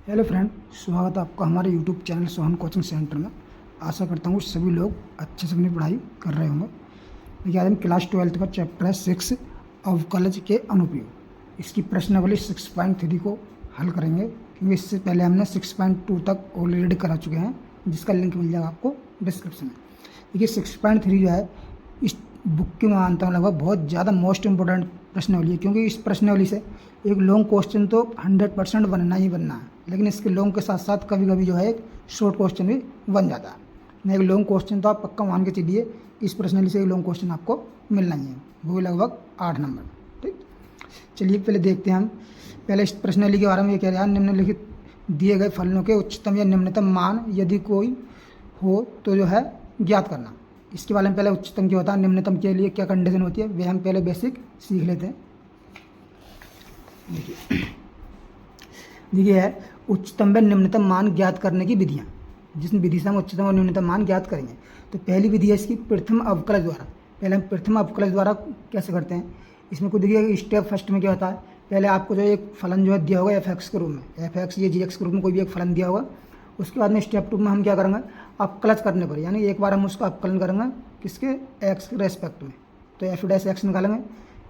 Hello friend, स्वागत है आपका हमारे YouTube channel Sohan coaching centre में। आशा करता हूँ सभी लोग अच्छे से अपनी पढ़ाई कर रहे होंगे। देखिए, आज हम क्लास 12 का चैप्टर है 6 अवकलज के अनुप्रयोग। इसकी प्रश्नावली 6.3 को हल करेंगे, क्योंकि इससे पहले हमने 6.2 तक ऑलरेडी करा चुके हैं, जिसका लिंक मिल जाएगा आपको डिस्क्रिप्शन में। देखिए, 6.3 जो है इस बुक की मानता हूँ लगभग बहुत ज़्यादा मोस्ट इंपॉर्टेंट प्रश्नावली है, क्योंकि इस प्रश्नावली से एक लॉन्ग क्वेश्चन तो 100% बनना ही बनना है, लेकिन इसके लॉन्ग के साथ साथ कभी कभी जो है एक शॉर्ट क्वेश्चन भी बन जाता है। नहीं, एक लॉन्ग क्वेश्चन तो आप पक्का मान के चलिए, इस प्रश्नावली से एक लॉन्ग क्वेश्चन आपको मिलना ही है, वो भी लगभग 8 नंबर। ठीक, चलिए पहले देखते हैं हम। पहले इस प्रश्नावली के बारे में ये कह रहा है, निम्नलिखित दिए गए फलनों के उच्चतम या निम्नतम मान यदि कोई हो तो जो है ज्ञात करना। इसके बारे में पहले उच्चतम क्या होता है, निम्नतम के लिए क्या कंडीशन होती है, वे हम पहले बेसिक सीख लेते हैं। देखिए है उच्चतम व निम्नतम मान ज्ञात करने की विधियाँ, जिस विधि से हम उच्चतम और निम्नतम मान ज्ञात करेंगे। तो पहली विधि है इसकी प्रथम अवकलज द्वारा। पहले हम प्रथम अवकलज द्वारा कैसे करते हैं, इसमें कुछ देखिए स्टेप फर्स्ट में क्या होता है। पहले आपको जो एक फलन जो है दिया होगा एफ एक्स के रूप में, एफ एक्स या जी एक्स के रूप में कोई भी एक फलन दिया होगा। उसके बाद में स्टेप 2 में हम क्या करेंगे, अवकलज करने पर, यानी एक बार हम उसका अवकलन करेंगे किसके, एक्स के रेस्पेक्ट में, तो एफ डैश एक्स निकालेंगे।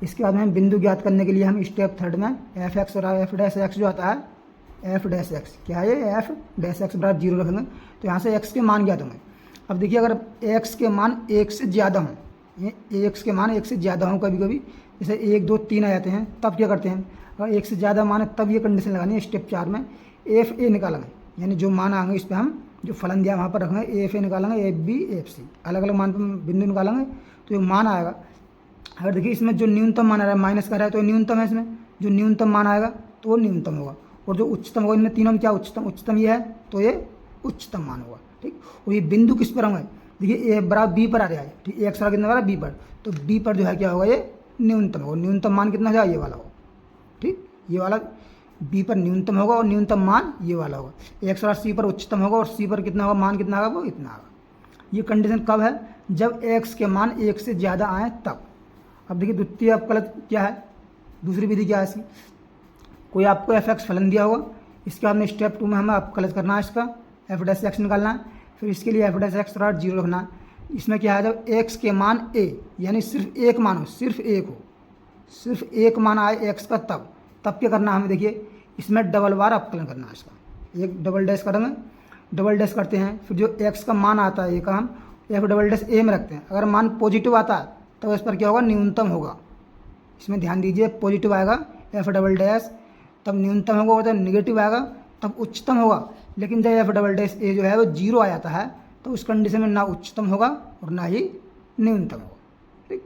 इसके बाद में हम बिंदु ज्ञात करने के लिए हम स्टेप 3 में एफ एक्स और एफ डैश एक्स जो आता है, एफ डैश एक्स क्या है, ये एफ डैश एक्स बराबर 0 रखेंगे, तो यहाँ से एक्स के मान ज्ञात होंगे। अब देखिए, अगर एक्स के मान 1 से ज़्यादा हों, ये एक्स के मान 1 से ज़्यादा हों, कभी कभी जैसे 1 2 3 आ जाते हैं, तब क्या करते हैं, अगर 1 से ज़्यादा मान है तब ये कंडीशन लगानी है। स्टेप 4 में एफ ए निकालेंगे, यानी जो मान आएंगे इस पर हम जो फलन दिया वहाँ पर रखेंगे, एफ ए निकालेंगे, एफ बी एफ सी, अलग अलग मान पर बिंदु निकालेंगे, तो ये मान आएगा। अगर देखिए इसमें जो न्यूनतम मान आ रहा है माइनस का रहा है, तो न्यूनतम है, इसमें जो न्यूनतम मान आएगा तो वो न्यूनतम होगा, और जो उच्चतम होगा इनमें तीनों में क्या उच्चतम ये है, तो ये उच्चतम मान होगा। ठीक, और ये बिंदु किस पर होंगे, देखिए ए बराबर बी पर आ रहा है। ठीक, एक्स बराबर कितना बराबर बी पर, तो बी पर जो है क्या होगा, ये न्यूनतम होगा। न्यूनतम मान कितना होगा, ये वाला होगा। ठीक, ये वाला बी पर न्यूनतम होगा और न्यूनतम मान ये वाला होगा। एक्स बराबर सी पर उच्चतम होगा और सी पर कितना होगा, मान कितना होगा, वो इतना होगा। ये कंडीशन कब है, जब एक्स के मान 1 से ज़्यादा आए तब। अब देखिए द्वितीय अवकलज क्या है, दूसरी विधि क्या है इसकी, कोई आपको एफ एक्स फलन दिया होगा, इसके बाद में स्टेप 2 में हमें अवकलज करना है, इसका एफ डैश एक्स निकालना है, फिर इसके लिए एफ डैश एक्स बराबर 0 रखना है। इसमें क्या है, जब एक्स के मान ए यानी सिर्फ एक मान हो, सिर्फ एक मान आए एक्स का, तब क्या करना है हमें, देखिए इसमें डबल बार अवकलन करना है इसका। एक डबल डैश करेंगे, डबल डैश करते हैं, फिर जो एक्स का मान आता है ए का हम एफ डबल डैश ए में रखते हैं। अगर मान पॉजिटिव आता है तो इस पर क्या होगा, न्यूनतम होगा। इसमें ध्यान दीजिए, पॉजिटिव आएगा एफ डबल डैश तब न्यूनतम होगा, और जब निगेटिव आएगा तब उच्चतम होगा। लेकिन जब एफ डबल डैश ए जो है वो 0 आ जाता है, तो उस कंडीशन में ना उच्चतम होगा और ना ही न्यूनतम होगा। ठीक,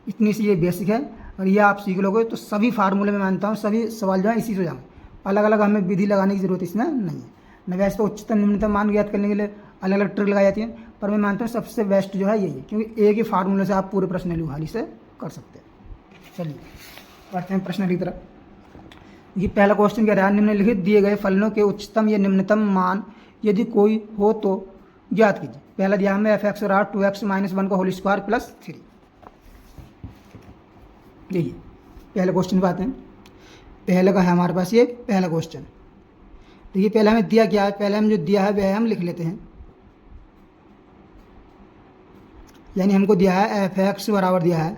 इतनी सी ये बेसिक है, और ये आप सीख लोगे तो सभी फार्मूले में मानता हूँ सभी सवाल जो है इसी से हो जाएंगे। अलग अलग हमें विधि लगाने की जरूरत इसमें नहीं है। न वैसे तो उच्चतम निम्नतम मान ज्ञात करने के लिए अलग अलग ट्रिक लगाई जाती है, पर मैं मानता हूँ सबसे बेस्ट जो है यही है, क्योंकि एक ही फार्मूले से आप पूरे प्रश्न लिहाली से कर सकते हैं। चलिए बढ़ते हैं प्रश्न की तरफ। ये पहला क्वेश्चन कह रहा है, निम्नलिखित दिए गए फलनों के उच्चतम या निम्नतम मान यदि कोई हो तो ज्ञात कीजिए। पहला दिया हमें एफ एक्स और 2x - 1 का होल स्क्वायर प्लस 3। देखिए पहले क्वेश्चन पर आते हैं। पहले का है हमारे पास ये पहला क्वेश्चन। देखिए पहले हमें दिया क्या है, पहले हम जो दिया है वह हम लिख लेते हैं। यानी हमको दिया है एफ एक्स बराबर दिया है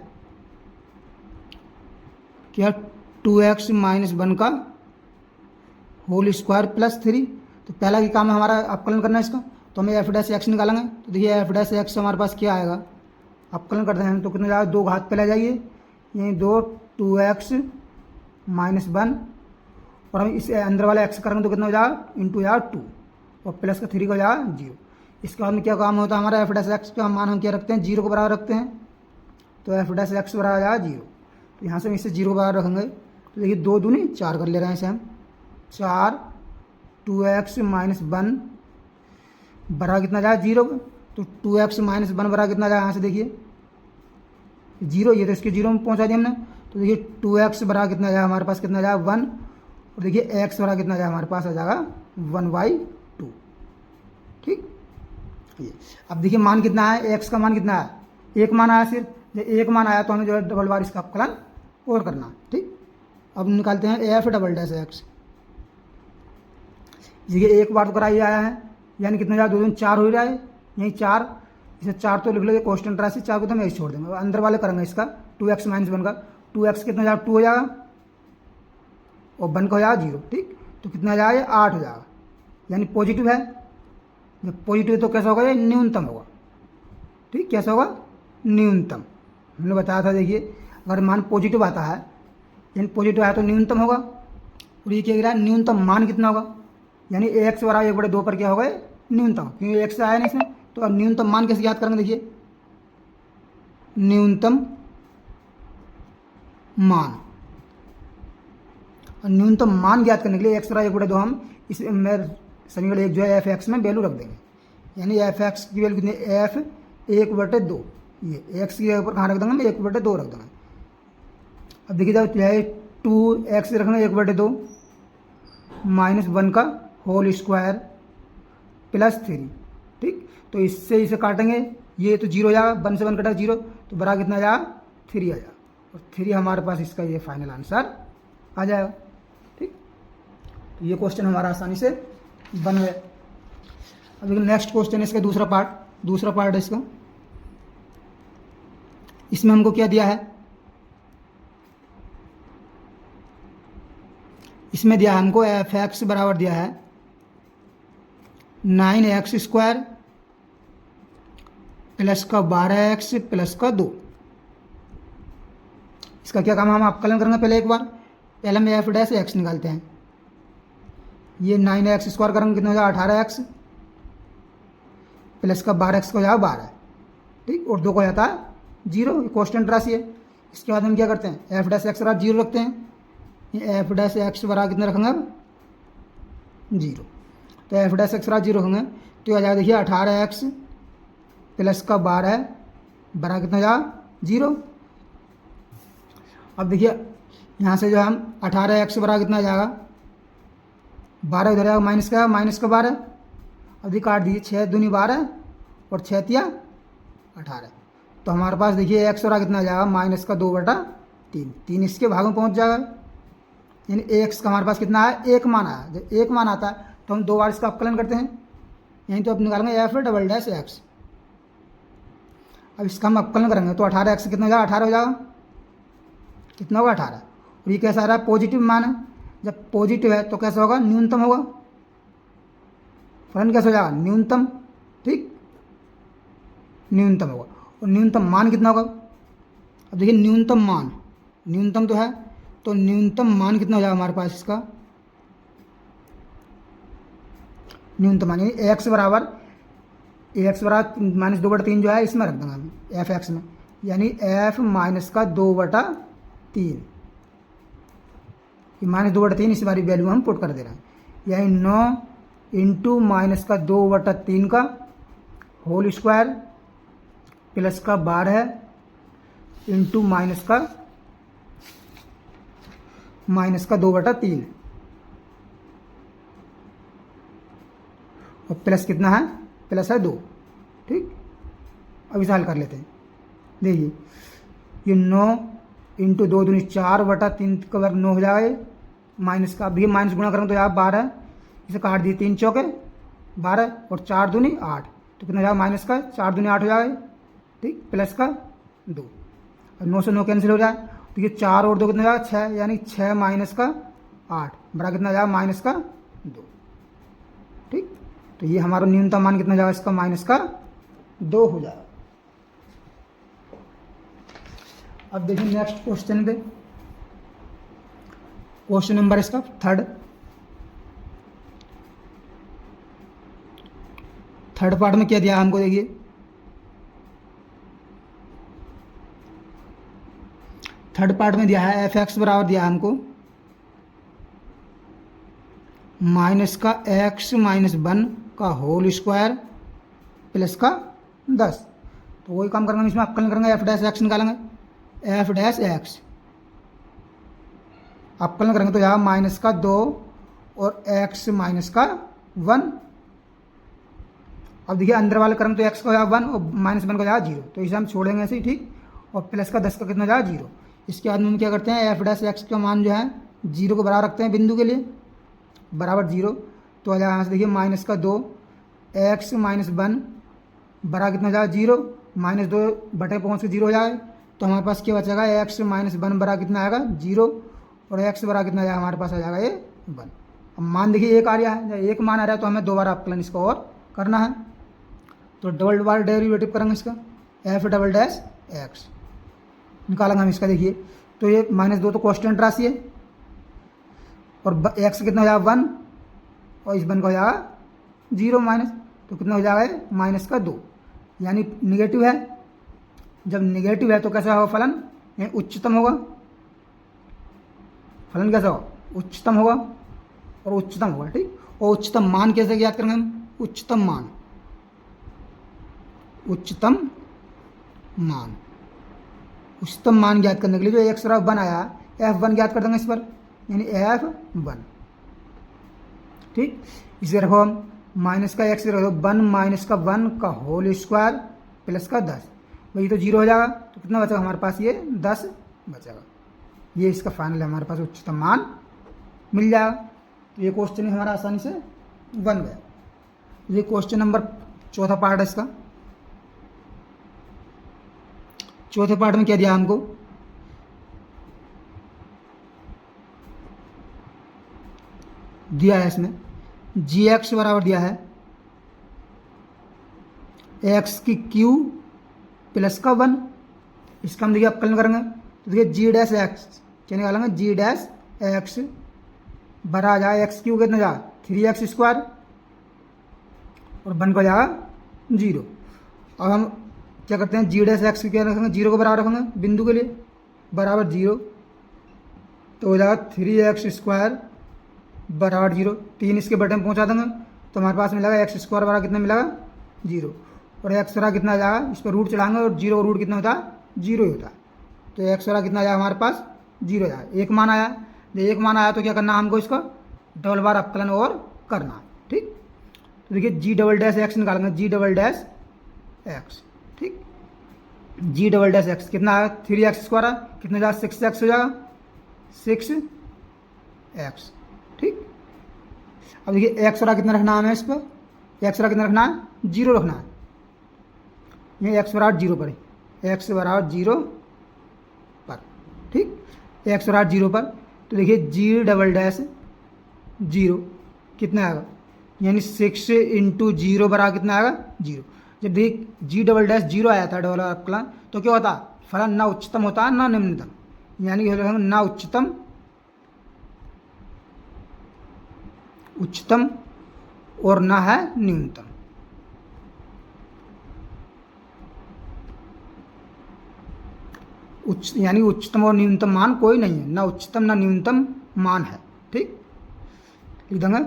क्या, 2x - 1 का होल स्क्वायर प्लस 3। तो पहला ही काम है हमारा अवकलन करना है इसका, तो हमें एफ डैश एक्स निकालेंगे। तो देखिए एफ डैश एक्स हमारे पास क्या आएगा, अवकलन करते हैं तो कितना जाएगा, 2 घात पे ले जाइए, यहीं 2x - 1, और हम इस अंदर वाला एक्स करेंगे तो कितना हो जाएगा, इंटू यार 2, और प्लस का 3 का हो जाएगा 0। इसके बाद में क्या काम होता है हमारा, एफ डैश एक्स का मान हम क्या रखते हैं, 0 को बराबर रखते हैं, तो एफ डैश एक्स बराबर आ जाएगा 0। तो यहाँ से हम इसे 0 को बराबर रखेंगे, तो देखिए 2 दूनी 4 कर ले रहे हैं इसे हम, 4 2x - 1 बराबर कितना जाएगा 0, तो 2x - 1 बराबर कितना जाएगा, यहाँ से देखिए 0, ये तो इसके 0 में पहुँचा दिया हमने। तो देखिए 2x बराबर कितना जाएगा हमारे पास, कितना जाएगा 1, और देखिए x बराबर कितना जाएगा हमारे पास आ जाएगा 1/2। ठीक, ये अब देखिए मान कितना है, x का मान कितना है, एक मान आया, सिर्फ जब एक मान आया तो हमें जो है डबल बार इसका अवकलन और करना। ठीक, अब निकालते हैं एफ डबल डैश एक्स। देखिए एक बार तो करा ही आया है, यानी कितना जाएगा, 2 दूनी 4 हो रहा है, यहीं 4, इसे 4 तो लिख लो, कांस्टेंट राशि 4 को तो हम ऐसे छोड़ देंगे। अंदर वाले करेंगे इसका 2x माइनस 1 का, 2x कितना जाएगा 2 हो जाएगा और 1 का हो जाएगा 0, ठीक। तो कितना जाएगा ये 8 हो जाएगा, यानी पॉजिटिव है। जब पॉजिटिव है तो कैसा होगा, ये न्यूनतम होगा, ठीक। कैसा होगा, न्यूनतम। हमने बताया था, देखिए अगर मान पॉजिटिव आता है, यानी पॉजिटिव आया तो न्यूनतम होगा। और ये क्या कह रहा है, न्यूनतम मान कितना होगा, यानी x बराबर 1/2 पर क्या होगा, न्यूनतम, क्योंकि x आया नहीं इसमें। तो अब न्यूनतम मान कैसे याद करेंगे, देखिए न्यूनतम मान, और न्यूनतम मान ज्ञात करने के लिए x बराबर 1/2 हम इस समीकरण 1 जो है एफ एक्स में वैल्यू रख देंगे, यानी एफ एक्स की वैल्यू कितनी, एफ 1/2, ये x के ऊपर कहाँ रख देंगे, 1/2 रख देंगे। अब देखिए जब चाहे 2x रखना 1/2 माइनस 1 का होल स्क्वायर प्लस 3, ठीक। तो इससे इसे काटेंगे, ये तो 0 हो जाएगा, 1 से 1 कटा 0, तो बराबर कितना आ जाएगा, 3 आ जाएगा, और 3 हमारे पास इसका ये फाइनल आंसर आ जाएगा, ठीक। तो ये क्वेश्चन हमारा आसानी से बन गया। अब देखिए नेक्स्ट क्वेश्चन है इसका दूसरा पार्ट है इसका। इसमें हमको क्या दिया है, इसमें दिया हमको एफ एक्स बराबर दिया है 9x² प्लस का 12x प्लस का 2। इसका क्या काम है, हम अवकलन करेंगे पहले एक बार। पहले हम एफ डैश एक्स निकालते हैं, ये 9x² करेंगे कितना हो जाएगा 18x प्लस का 12x को जाएगा 12, ठीक। और 2 को जाता है 0, कांस्टेंट राशि है। इसके बाद हम क्या करते हैं, एफ डैश एक्स बराबर 0 रखते हैं, ये एफ डैश एक्स बराबर कितना रखेंगे अब 0। तो एफ डैश एक्स बराबर 0 रखेंगे तो आ जाएगा, देखिए 18x प्लस का 12 बराबर कितना जाएगा 0। अब देखिए यहाँ से जो हम 18x बराबर कितना आ जाएगा 12, इधर जाएगा माइनस का 12। अब देखिए काट दीजिए, 6 दूनी 12 और 6 तिया 18। तो हमारे पास देखिए x बराबर कितना आ जाएगा माइनस का 2/3, 3 इसके भाग में पहुँच जाएगा, यानी x का हमारे पास कितना है, 1 मान आया। जब 1 मान आता है तो हम 2 बार इसका अवकलन करते हैं, यहीं तो अब निकालेंगे एफ डबल डैश एक्स। अब इसका हम अवकलन करेंगे तो 18x कितना हो जाएगा, 18 हो जाएगा, कितना होगा 18। और ये कैसा आ रहा है, पॉजिटिव मान है। जब पॉजिटिव है तो कैसा होगा, न्यूनतम होगा, फलन कैसा हो जाएगा, न्यूनतम, ठीक, न्यूनतम होगा। और न्यूनतम मान कितना होगा, अब देखिए न्यूनतम तो है, तो न्यूनतम मान कितना हो जाएगा हमारे पास इसका, न्यूनतम मान यानी एक्स बराबर माइनस 2/3 जो है इसमें रख देंगे हम एफ एक्स में, यानी एफ माइनस का 2/3, ये माइनस 2/3 इस बारी वैल्यू हम पुट कर दे रहे हैं, यानी 9 इंटू माइनस का 2/3 का होल स्क्वायर प्लस का 12 इंटू माइनस का 2/3 और प्लस कितना है, प्लस है 2, ठीक। अब इसे हल कर लेते हैं, देखिए ये 9 इंटू 2 दूनी 4/3 का वर्ग 9 हो जाएगा, माइनस का, अब देखिए माइनस गुणा करेंगे तो यार 12, इसे काट दिए 3 चौके 12 और 4 दूनी 8, तो कितना जाएगा माइनस का 4 दूनी 8 हो जाएगा, ठीक, प्लस का 2, और 9 से 9 कैंसिल हो जाए, तो ये 4 और 2 कितना जाएगा 6, यानी 6 माइनस का 8 बड़ा कितना जाएगा माइनस का 2, ठीक। तो ये हमारा न्यूनतम मान कितना जाएगा इसका, माइनस का 2 हो जाएगा। अब देखिए नेक्स्ट क्वेश्चन पे, क्वेश्चन नंबर इसका थर्ड पार्ट में क्या दिया हमको, देखिए थर्ड पार्ट में दिया है एफ एक्स बराबर दिया हमको माइनस का x माइनस 1 का होल स्क्वायर प्लस का 10। तो वही काम करेंगे, इसमें अवकलन करेंगे, एफ डैश एक्स निकालेंगे, एफ डैश एक्स अवकलन करेंगे तो यहाँ माइनस का 2 और x माइनस का 1। अब देखिए अंदर वाले करेंगे तो x का हो जाएगा 1 और माइनस 1 का जाएगा 0, तो इसे हम छोड़ेंगे ऐसे ही, ठीक। और प्लस का 10 का कितना जाएगा 0। इसके बाद में हम क्या करते हैं, एफ डैश एक्स का मान जो है 0 को बराबर रखते हैं बिंदु के लिए, बराबर 0। तो आ जाएगा यहाँ से देखिए माइनस का 2 एक्स माइनस 1 बड़ा कितना हो जाएगा 0, माइनस 2 बटे पहुँच के 0 हो जाएगा। तो हमारे पास क्या बचेगा एक्स माइनस 1 बड़ा कितना आएगा 0 और एक्स बड़ा कितना आ जाएगा हमारे पास आ जाएगा ये 1। अब मान देखिए एक आ रहा है, जब एक मान आ रहा है तो हमें दोबारा अपकलन इसका और करना है। तो डबल बार डेरिवेटिव करेंगे इसका एफ डबल डैश एक्स निकालेंगे हम इसका। देखिए तो ये -2 तो कांस्टेंट राशि है और एक्स कितना हो जाएगा 1 और इस 1 का हो जाएगा 0 माइनस, तो कितना हो जाएगा माइनस का 2 यानी निगेटिव है। जब निगेटिव है तो कैसा होगा फलन, यानी उच्चतम होगा। फलन कैसा होगा उच्चतम होगा और उच्चतम होगा, ठीक। और उच्चतम मान कैसे ज्ञात करेंगे हम, उच्चतम मान उच्चतम मान ज्ञात करने के लिए जो एक्स बराबर 1 आया F1 ज्ञात कर देंगे इस पर, यानी F1, ठीक। इसे रखो हम माइनस का एक्स रखो 1 माइनस का 1 का होल स्क्वायर प्लस का 10, भाई तो 0 हो जाएगा। तो कितना बचेगा हमारे पास ये 10 बचेगा। ये इसका फाइनल है, हमारे पास उच्चतम मान मिल जाएगा। तो ये क्वेश्चन हमारा आसानी से बन गया। ये क्वेश्चन नंबर चौथा पार्ट है इसका। चौथे पार्ट में क्या दिया हमको, दिया है इसमें जी एक्स बराबर दिया है एक्स की क्यू प्लस का 1। इसका हम देखिए अपकलन करेंगे तो देखिए जी डैश एक्स क्या निकालेंगे, जी डैश एक्स बरा जाए एक्स क्यू कितना जाए 3x स्क्वायर और 1 को जाएगा 0। अब हम क्या करते हैं जी डैश एक्स क्या रखेंगे 0 को बराबर रखेंगे बिंदु के लिए बराबर 0, तो हो जाएगा 3x स्क्वायर बराबर 0। 3 इसके बटन में पहुँचा देंगे तो हमारे पास मिलेगा एक्स स्क्वायर बराबर कितना मिलेगा 0 और एक्स बराबर कितना आ जाएगा, इस पर रूट चढ़ाएंगे और 0 का रूट कितना होता है 0 ही होता है। तो एक्स बराबर कितना आ जाएगा हमारे पास 0 आया, एक मान आया। जब एक मान आया तो क्या करना है हमको इसका डबल बार अपकलन और करना, ठीक। तो देखिए जी डबल डैश एक्स निकालेंगे, जी डबल डैश एक्स, ठीक। जी डबल डैश एक्स कितना आया 3x स्क्वायर है, कितना जाएगा 6x हो जाएगा 6x, ठीक। अब देखिए एक्स बराबर कितना रखना है हमें इस पर, एक्स बराबर कितना रखना है 0 रखना है, ये एक्स बराबर 0 पर, एक्स बराबर 0 पर, ठीक। एक्स बराबर 0 पर तो देखिए जी डबल डैश 0 कितना आएगा, यानी 6 इंटू 0 बराबर कितना आएगा 0। जब देखिए जी डबल डैश 0 आया था डबल अपकलन तो क्या होता फलन ना उच्चतम होता है ना निम्नतम, यानी ना उच्चतम और ना है न्यूनतम। यानी उच्चतम और न्यूनतम मान कोई नहीं है, ना उच्चतम ना न्यूनतम मान है, ठीक। लिख देंगे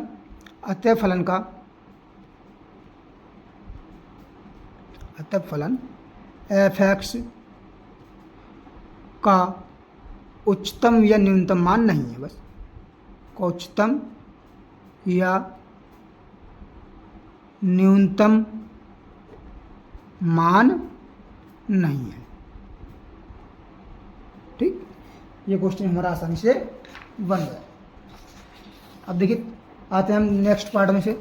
अतः फलन एफ एक्स का उच्चतम या न्यूनतम मान नहीं है, बस का उच्चतम या न्यूनतम मान नहीं है, ठीक। ये क्वेश्चन हमारा आसानी से बन गया। अब देखिए आते हैं हम नेक्स्ट पार्ट में से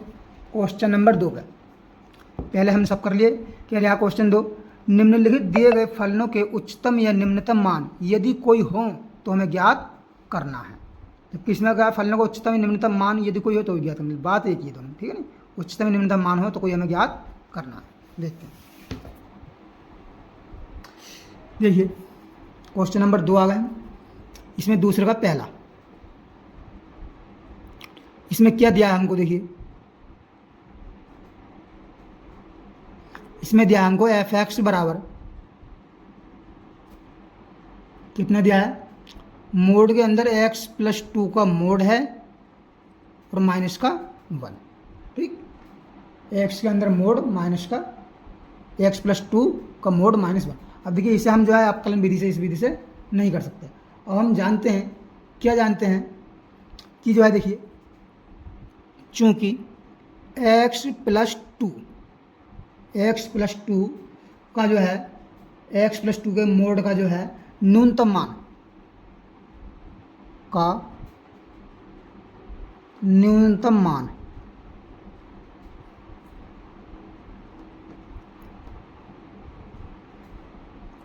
क्वेश्चन नंबर 2 पे। पहले हम सब कर लिए कि यहाँ क्वेश्चन 2 निम्नलिखित दिए गए फलनों के उच्चतम या निम्नतम मान यदि कोई हो तो हमें ज्ञात करना है। जब किसमें कहा फलनों का उच्चतम या निम्नतम मान यदि कोई हो तो ज्ञात करना, बात एक ही है दोनों, ठीक है ना। उच्चतम या निम्नतम मान हो तो कोई हमें ज्ञात करना है। देखते हैं, देखिए क्वेश्चन नंबर 2 आ गए। इसमें दूसरे का पहला, इसमें क्या दिया है हमको, देखिए इसमें दिया है हमको एफ एक्स बराबर कितना दिया है, मोड के अंदर x प्लस 2 का मोड है और माइनस का 1, ठीक। x के अंदर मोड माइनस का x प्लस 2 का मोड -1। अब देखिए इसे हम जो है अपकलन विधि से इस विधि से नहीं कर सकते। अब हम जानते हैं, क्या जानते हैं कि जो है देखिए चूँकि x प्लस 2 का जो है x प्लस 2 के मोड का जो है न्यूनतम मान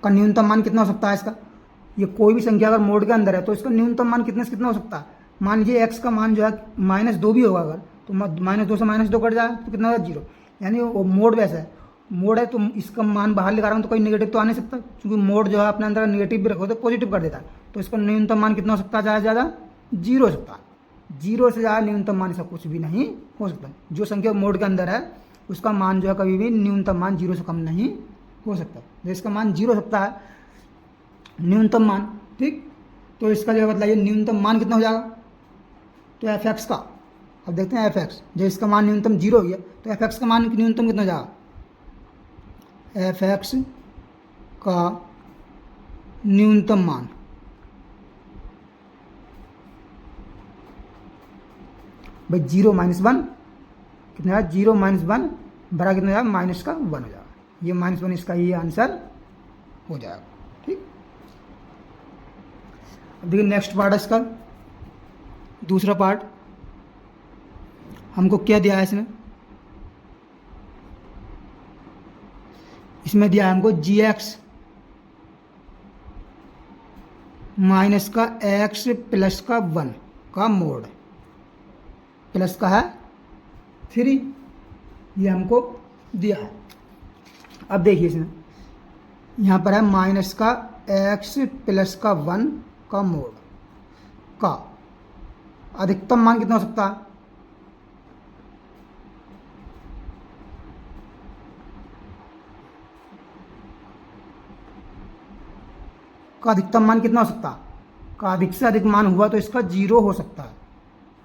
का न्यूनतम मान कितना हो सकता है इसका? ये कोई भी संख्या अगर मोड के अंदर है तो इसका न्यूनतम मान कितने से कितना हो सकता है? मान लीजिए x का मान जो है -2 भी होगा, अगर तो -2 से -2 कट जाए तो कितना होगा? 0। यानी वो मोड वैसा है, मोड है तो इसका मान बाहर लेकर आ रहा हूँ तो कोई नेगेटिव तो आ नहीं सकता, क्योंकि मोड जो है अपने अंदर नेगेटिव भी रखो तो पॉजिटिव कर देता है। तो इसका न्यूनतम मान कितना हो सकता है? ज़्यादा से ज़्यादा 0 हो सकता है। 0 से ज़्यादा न्यूनतम मान इसका कुछ भी नहीं हो सकता। जो संख्या मोड के अंदर है उसका मान जो है कभी भी न्यूनतम मान 0 से कम नहीं हो सकता। जो इसका मान 0 हो सकता है न्यूनतम मान, ठीक। तो इसका जो है बताइए न्यूनतम मान कितना हो जाएगा? तो f(x) का, अब देखते हैं f(x), जो इसका मान न्यूनतम 0 हो गया तो f(x) का मान न्यूनतम कितना हो जाएगा? f(x) का न्यूनतम मान भाई 0 - 1 कितना है? 0 - 1 बड़ा कितना जाएगा? -1 हो जाएगा। ये -1 इसका ये आंसर हो जाएगा, ठीक। अब देखिए नेक्स्ट पार्ट है इसका, दूसरा पार्ट। हमको क्या दिया है इसमें? इसमें दिया है हमको gx माइनस का x प्लस का 1 का मोड, प्लस का है 3, ये हमको दिया है। अब देखिए इसमें यहाँ पर है माइनस का x प्लस का 1 का मोड का अधिकतम मान कितना हो सकता है? का अधिकतम मान कितना हो सकता है? का अधिक से अधिक मान हुआ तो इसका 0 हो सकता है।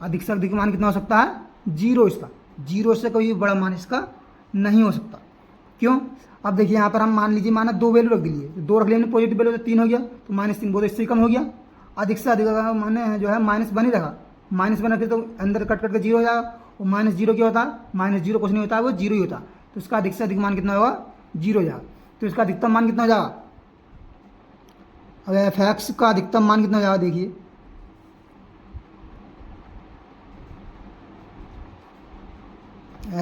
अधिक से अधिक मान कितना हो सकता है? 0 इसका। 0 से कोई बड़ा मान इसका नहीं हो सकता। क्यों? अब देखिए यहाँ पर हम मान लीजिए माना 2 वैल्यू रख लिए, तो 2 रख लिए हमने पॉजिटिव वैल्यू तो 3 हो गया, तो -3 बहुत इससे कम हो गया। अधिक से अधिक मैंने जो है -1 ही रखा, -1 रखे तो अंदर कट के 0 हो जाएगा। और -0 क्या होता है? -0 कुछ नहीं होता है, वो 0 ही होता है। तो इसका अधिक से अधिक मान कितना होगा? 0 हो जाएगा। तो इसका अधिकतम मान कितना हो जाएगा? अब f(x) का अधिकतम मान कितना हो जाएगा? देखिए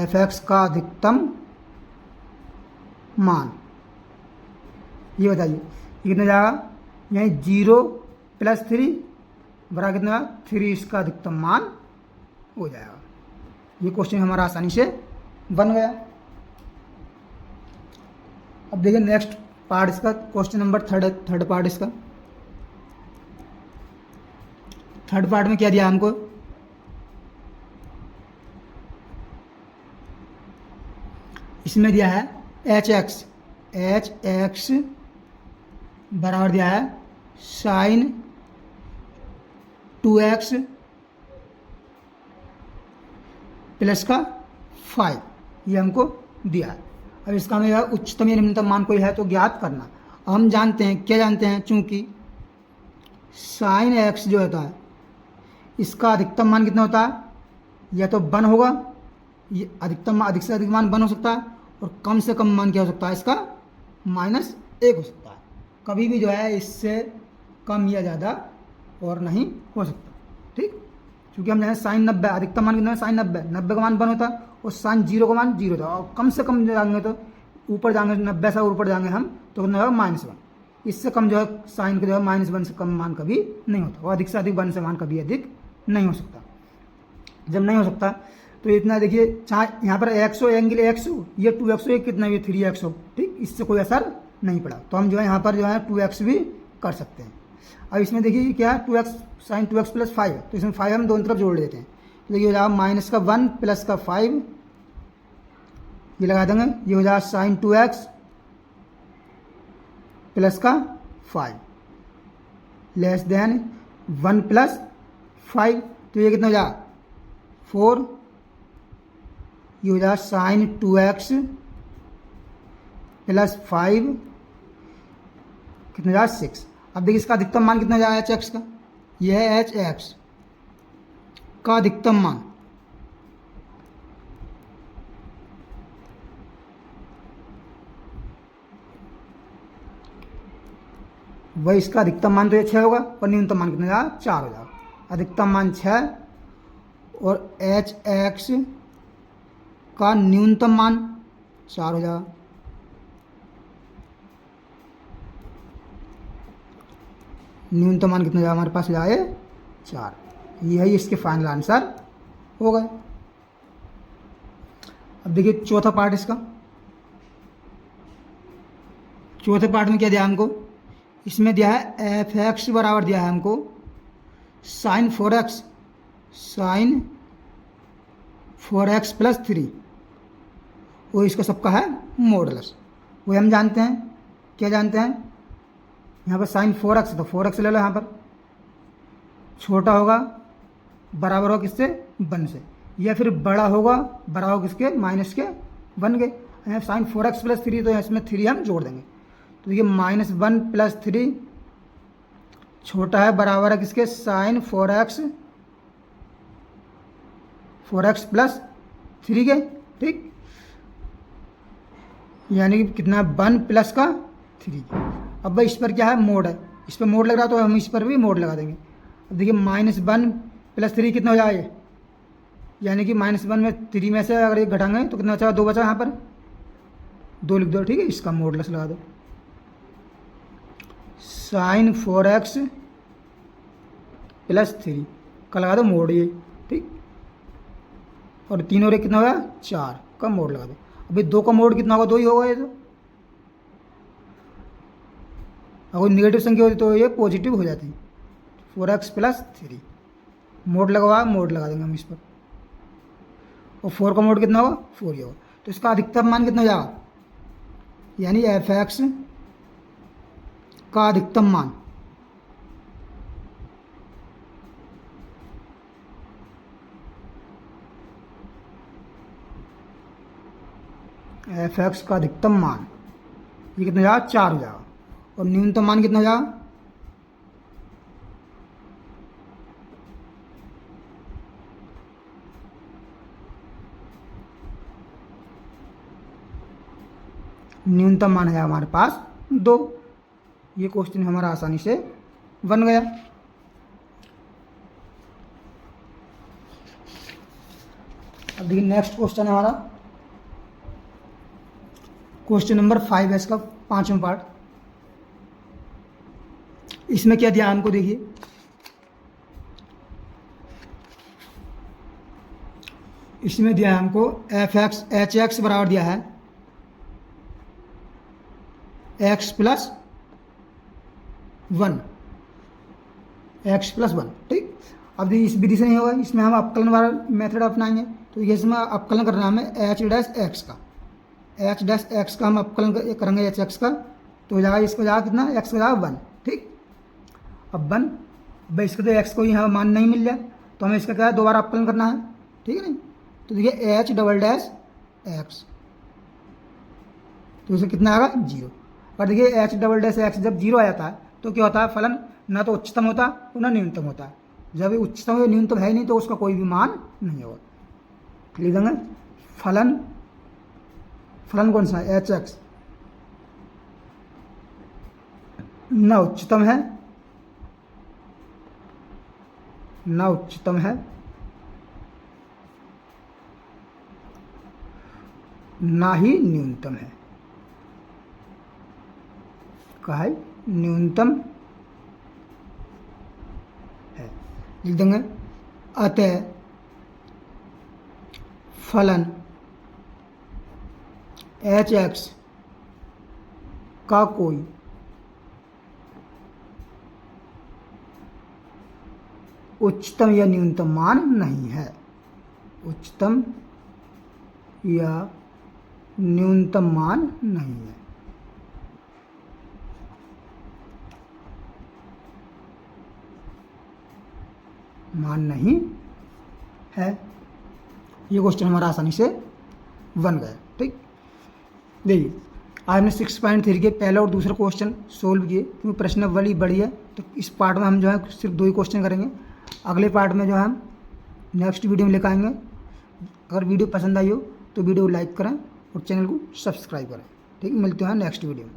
f(x) का अधिकतम मान ये बताइए कितना जाएगा? यहीं 0 + 3 बराबर कितना? 3 इसका अधिकतम मान हो जाएगा। ये क्वेश्चन हमारा आसानी से बन गया। अब देखिए नेक्स्ट पार्ट इसका, क्वेश्चन नंबर थर्ड पार्ट इसका। थर्ड पार्ट में क्या दिया हमको? इसमें दिया है hx बराबर दिया है sin 2x प्लस का 5, ये हमको दिया है। अब इसका हमें उच्चतम या निम्नतम मान कोई है तो ज्ञात करना। हम जानते हैं, क्या जानते हैं? चूंकि sin x जो होता है इसका अधिकतम मान कितना होता है? या तो 1 होगा, ये अधिकतम अधिक से अधिक मान 1 हो सकता है, और कम से कम मान क्या हो सकता है इसका? -1 हो सकता है। कभी भी जो है इससे कम या ज़्यादा और नहीं हो सकता, ठीक। क्योंकि हम जाने sin 90, अधिकतम मान कितना है? sin 90 का मान 1 होता है और sin 0 का मान 0 होता है। और कम से कम जाएंगे तो ऊपर जाएंगे, 90 से ऊपर जाएंगे हम तो कितना होगा? -1। इससे कम जो है साइन का जो है -1 से कम मान कभी नहीं होता, और अधिक से अधिक 1 से मान कभी अधिक नहीं हो सकता। जब नहीं हो सकता तो इतना देखिए, चाहे यहाँ पर x हो, एंगल x हो, ये 2x हो, ये कितना भी 3x हो, ठीक, इससे कोई असर नहीं पड़ा। तो हम जो है यहाँ पर जो है 2x भी कर सकते हैं। अब इसमें देखिए क्या है? 2x sin 2x + 5, तो इसमें 5 हम दोनों तरफ जोड़ देते हैं। तो देखिए हो जाएगा -1 प्लस का 5, ये लगा देंगे, ये हो जाएगा sin 2x प्लस का 5 लेस देन 1 + 5, तो ये कितना हो जाएगा? 4, ये हो जाएगा sin 2x + 5 कितना हो जाएगा? 6। अब देखिए इसका अधिकतम मान कितना हो जाएगा? hx का, यह है hx का अधिकतम मान, वही इसका अधिकतम मान तो ये 6 होगा, और न्यूनतम मान कितना जाएगा? 4 हो जाएगा। अधिकतम मान 6 और hx का न्यूनतम मान 4 हो जाएगा। न्यूनतम मान कितना जाए हमारे पास जाए 4। यही इसके फाइनल आंसर हो गए। अब देखिए चौथा पार्ट इसका। चौथे पार्ट में क्या दिया हमको, इसमें दिया है एफ एक्स बराबर दिया है हमको साइन 4x प्लस 3, वो इसका सबका है मॉडुलस। वो हम जानते हैं, क्या जानते हैं, यहाँ पर साइन 4x तो 4x ले लो, यहाँ पर छोटा होगा बराबर होगा किससे 1 से, या फिर बड़ा होगा बड़ा होगा किसके माइनस के 1 के। यहाँ साइन 4x प्लस 3 तो इसमें 3 हम जोड़ देंगे, तो ये -1 प्लस 3 छोटा है बराबर है किसके साइन 4x प्लस 3 के, ठीक। यानी कि कितना 1 प्लस का 3। अब भाई इस पर क्या है मोड है, इस पर मोड लग रहा तो हम इस पर भी मोड लगा देंगे। अब देखिए -1 प्लस 3 कितना हो जाए, यानी कि -1 में 3 में से अगर एक घटाएंगे तो कितना बचा, 2 बचा, यहाँ पर 2 लिख दो, ठीक है। इसका मॉडुलस लगा दो साइन 4x प्लस 3 का लगा दो मोड ये, ठीक। और 3 और 1 कितना होगा 4 का मोड लगा दो। अभी 2 का मोड कितना होगा 2 ही होगा ये तो। अगर नेगेटिव संख्या होती तो ये पॉजिटिव हो जाती। 4x प्लस 3 मोड लगवा, मोड लगा देंगे हम इस पर। और 4 का मोड कितना होगा 4 ही होगा, तो इसका अधिकतम मान कितना हो जाएगा, यानी f(x) का अधिकतम मान f(x) का अधिकतम मान ये कितना हो जाएगा 4 हो जाएगा। और न्यूनतम मान कितना हो जाएगा, न्यूनतम मान है हमारे पास 2। ये क्वेश्चन हमारा आसानी से बन गया। अब देखिए नेक्स्ट क्वेश्चन है हमारा क्वेश्चन नंबर 5 है इसका 5वां पार्ट। इसमें क्या दिया हमको, देखिए इसमें दिया है हमको h(x) बराबर दिया है x प्लस 1, ठीक। अब देखिए इस विधि से नहीं होगा, इसमें हम अपकलन वाला मेथड अपनाएंगे। तो ये इसमें अपकलन करना है हमें h'(x) का हम अपकलन करेंगे h(x) का, तो हो जाएगा इसको जाएगा कितना x को जाएगा 1, ठीक। अब 1 भाई इसका तो x को यहाँ मान नहीं मिल जाए तो हमें इसका क्या है दोबारा अपकलन करना है, ठीक है नहीं। तो देखिए h'(x) तो इसे कितना आएगा 0। और देखिए h'(x) जब 0 आ जाता है तो क्या होता है, फलन ना तो उच्चतम होता है ना न्यूनतम होता है। जब उच्चतम या न्यूनतम है ही नहीं तो उसका कोई भी मान नहीं होगा। लिख देंगे फलन कौन सा है h(x) ना उच्चतम है ना ही न्यूनतम है, कहा है न्यूनतम है। लिख देंगे अतः फलन h(x) का कोई उच्चतम या न्यूनतम मान नहीं है, उच्चतम या न्यूनतम मान नहीं है। मान नहीं है। ये क्वेश्चन हमारा आसानी से बन गया, ठीक। देखिए आज हमने 6.3 के पहला और दूसरा क्वेश्चन सोल्व किए, क्योंकि प्रश्न बड़ी बड़ी है तो इस पार्ट में हम जो है सिर्फ 2 ही क्वेश्चन करेंगे। अगले पार्ट में जो है हम नेक्स्ट वीडियो में लेकर आएंगे। अगर वीडियो पसंद आई हो तो वीडियो को लाइक करें और चैनल को सब्सक्राइब करें, ठीक। मिलते हैं नेक्स्ट वीडियो में।